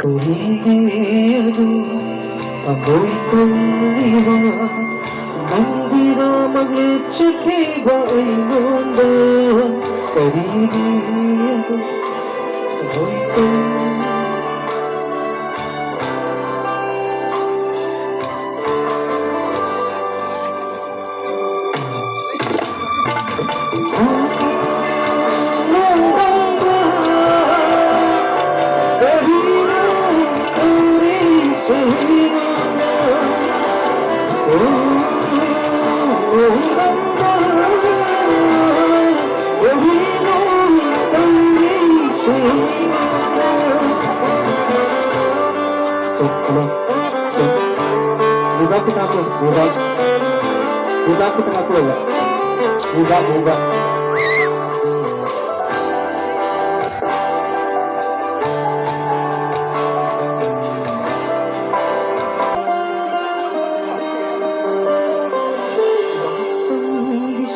Karigiyadu amoy kaiwa Nandira maglitsakeba ay mundo Karigiyadu amoy kaiwa Buka kita aku, buka kita aku ya, buka.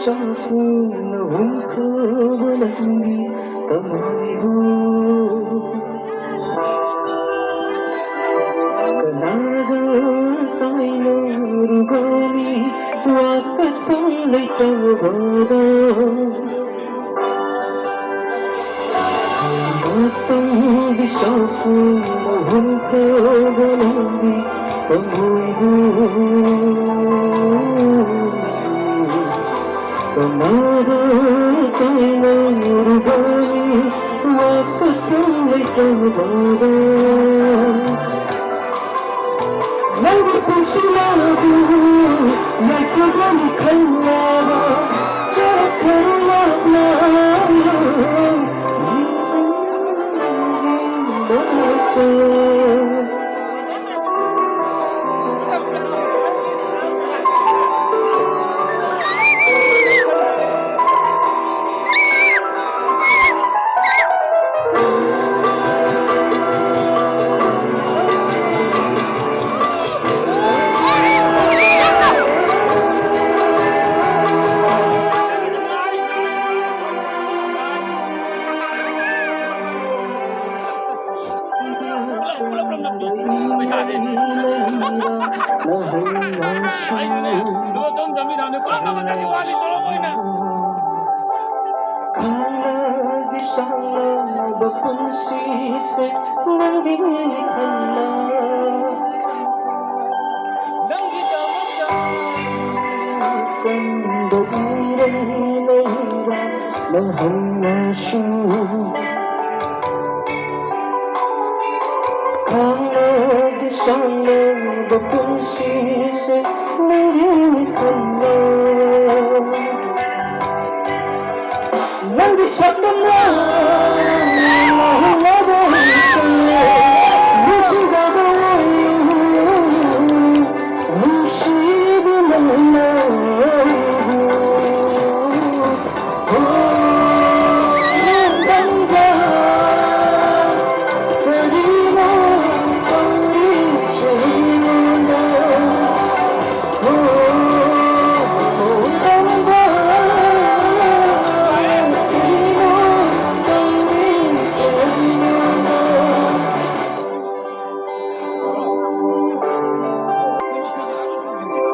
Saku nawangku berlandi temaibu Kenaga tayo rugani wakat kalay tawada Matang bisaku nawangku berlandi temaibu Kenaga tayo rugani wakat kalay tawada Lagi pun selalu Naik kembali kembali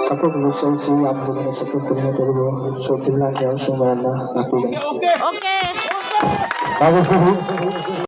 Satu belum selesai, yang belum satu punya dulu, sudah yang semana aku. Oke.